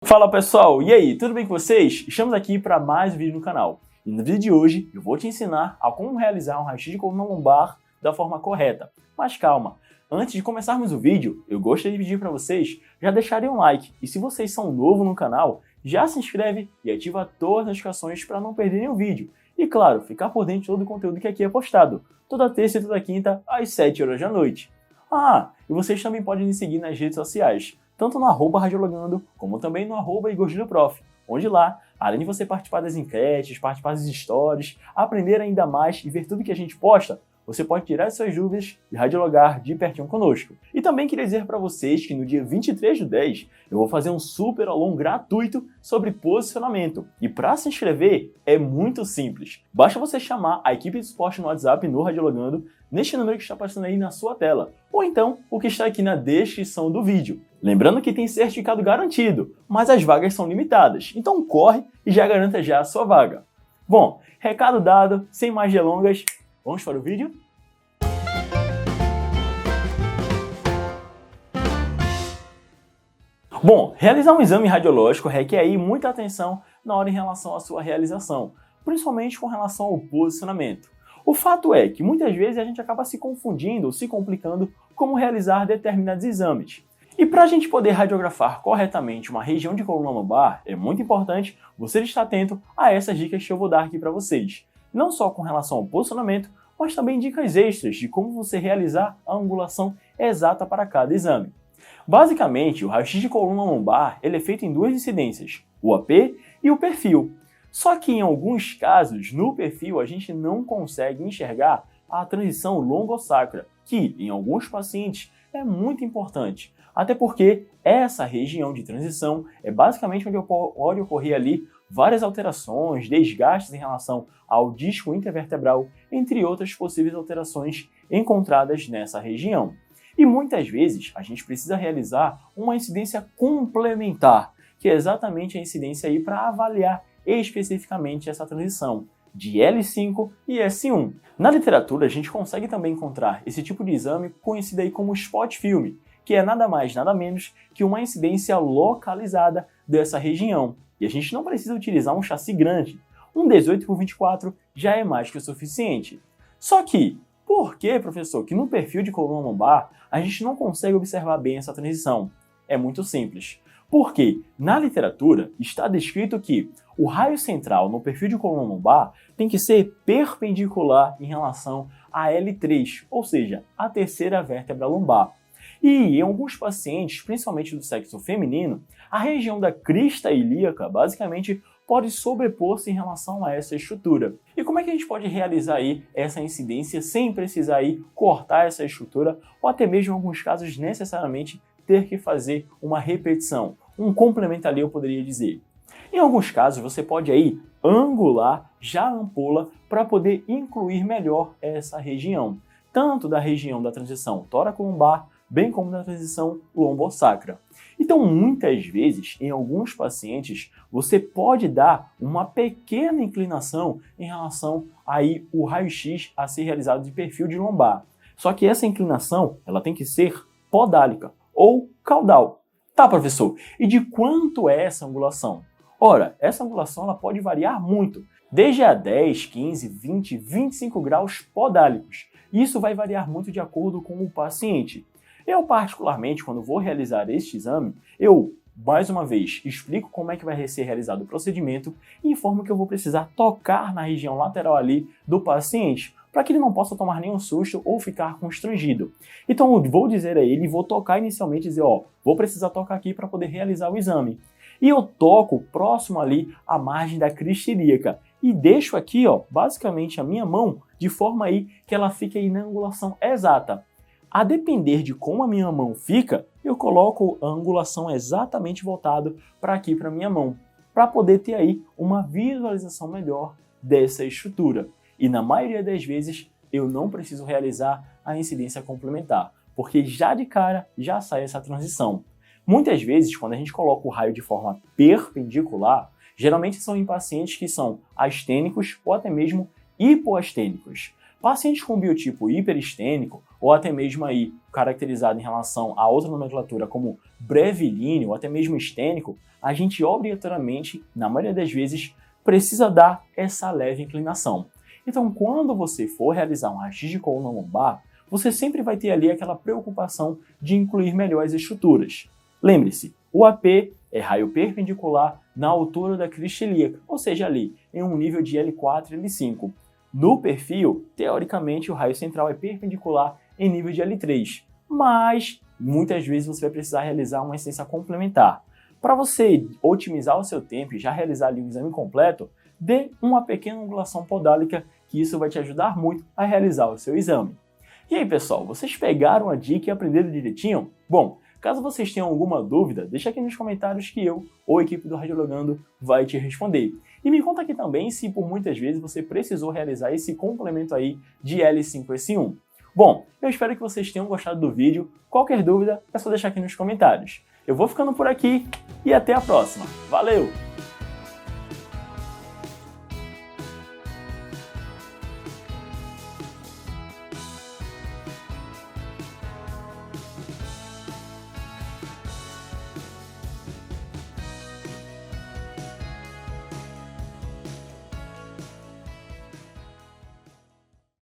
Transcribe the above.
Fala pessoal, e aí, tudo bem com vocês? Estamos aqui para mais um vídeo no canal. E no vídeo de hoje eu vou te ensinar a como realizar um raio-x de coluna lombar da forma correta. Mas calma, antes de começarmos o vídeo, eu gostaria de pedir para vocês já deixarem um like. E se vocês são novos no canal, já se inscreve e ativa todas as notificações para não perderem o vídeo. E claro, ficar por dentro de todo o conteúdo que aqui é postado, toda terça e toda quinta às 7 horas da noite. Ah, e vocês também podem me seguir nas redes sociais, tanto no @radiologando, como também no @igorgilioprof, onde lá, além de você participar das enquetes, participar das stories, aprender ainda mais e ver tudo que a gente posta, você pode tirar as suas dúvidas e radiologar de pertinho conosco. E também queria dizer para vocês que no dia 23/10 eu vou fazer um super aulão gratuito sobre posicionamento. E para se inscrever é muito simples. Basta você chamar a equipe de suporte no WhatsApp no Radiologando, neste número que está aparecendo aí na sua tela, ou então o que está aqui na descrição do vídeo. Lembrando que tem certificado garantido, mas as vagas são limitadas, então corre e já garanta já a sua vaga. Bom, recado dado, sem mais delongas, vamos para o vídeo? Bom, realizar um exame radiológico requer aí muita atenção na hora em relação à sua realização, principalmente com relação ao posicionamento. O fato é que muitas vezes a gente acaba se confundindo ou se complicando como realizar determinados exames. E para a gente poder radiografar corretamente uma região de coluna lombar, é muito importante você estar atento a essas dicas que eu vou dar aqui para vocês. Não só com relação ao posicionamento, mas também dicas extras de como você realizar a angulação exata para cada exame. Basicamente, o raio-x de coluna lombar ele é feito em duas incidências, o AP e o perfil. Só que em alguns casos, no perfil, a gente não consegue enxergar a transição longo-sacra, que em alguns pacientes é muito importante. Até porque essa região de transição é basicamente onde pode ocorrer ali várias alterações, desgastes em relação ao disco intervertebral, entre outras possíveis alterações encontradas nessa região. E muitas vezes a gente precisa realizar uma incidência complementar, que é exatamente a incidência aí para avaliar especificamente essa transição de L5 e S1. Na literatura a gente consegue também encontrar esse tipo de exame conhecido aí como spot film, que é nada mais nada menos que uma incidência localizada dessa região. E a gente não precisa utilizar um chassi grande, um 18/24 já é mais que o suficiente. Só que, por que, professor, que no perfil de coluna lombar a gente não consegue observar bem essa transição? É muito simples. Porque na literatura está descrito que o raio central no perfil de coluna lombar tem que ser perpendicular em relação a L3, ou seja, a terceira vértebra lombar. E em alguns pacientes, principalmente do sexo feminino, a região da crista ilíaca basicamente pode sobrepor-se em relação a essa estrutura. E como é que a gente pode realizar aí essa incidência sem precisar aí cortar essa estrutura ou até mesmo em alguns casos necessariamente ter que fazer uma repetição, um complemento ali eu poderia dizer. Em alguns casos você pode aí angular já a ampola para poder incluir melhor essa região, tanto da região da transição tóraco-lombar, bem como da transição lombosacra. Então, muitas vezes, em alguns pacientes, você pode dar uma pequena inclinação em relação aí o raio-x a ser realizado de perfil de lombar. Só que essa inclinação, ela tem que ser podálica ou caudal. Tá, professor? E de quanto é essa angulação? Ora, essa angulação ela pode variar muito, desde a 10, 15, 20, 25 graus podálicos. Isso vai variar muito de acordo com o paciente. Eu, particularmente, quando vou realizar este exame, eu, mais uma vez, explico como é que vai ser realizado o procedimento e informo que eu vou precisar tocar na região lateral ali do paciente, para que ele não possa tomar nenhum susto ou ficar constrangido. Então, eu vou dizer a ele, vou tocar inicialmente e dizer, ó, vou precisar tocar aqui para poder realizar o exame. E eu toco próximo ali à margem da crista ilíaca e deixo aqui, ó, basicamente a minha mão de forma aí que ela fique aí na angulação exata. A depender de como a minha mão fica, eu coloco a angulação exatamente voltada para aqui, para a minha mão, para poder ter aí uma visualização melhor dessa estrutura. E na maioria das vezes, eu não preciso realizar a incidência complementar, porque já de cara já sai essa transição. Muitas vezes, quando a gente coloca o raio de forma perpendicular, geralmente são em pacientes que são astênicos ou até mesmo hipoastênicos. Pacientes com biotipo hiperestênico, ou até mesmo aí caracterizado em relação a outra nomenclatura como brevilíneo ou até mesmo estênico, a gente obrigatoriamente, na maioria das vezes, precisa dar essa leve inclinação. Então, quando você for realizar um raio-x de coluna lombar, você sempre vai ter ali aquela preocupação de incluir melhor as estruturas. Lembre-se, o AP é raio perpendicular na altura da crista ilíaca, ou seja, ali em um nível de L4 e L5. No perfil, teoricamente, o raio central é perpendicular em nível de L3, mas muitas vezes você vai precisar realizar uma essência complementar. Para você otimizar o seu tempo e já realizar ali um exame completo, dê uma pequena angulação podálica, que isso vai te ajudar muito a realizar o seu exame. E aí, pessoal, vocês pegaram a dica e aprenderam direitinho? Bom, caso vocês tenham alguma dúvida, deixa aqui nos comentários que eu ou a equipe do Radiologando vai te responder. E me conta aqui também se por muitas vezes você precisou realizar esse complemento aí de L5-S1. Bom, eu espero que vocês tenham gostado do vídeo. Qualquer dúvida é só deixar aqui nos comentários. Eu vou ficando por aqui e até a próxima. Valeu!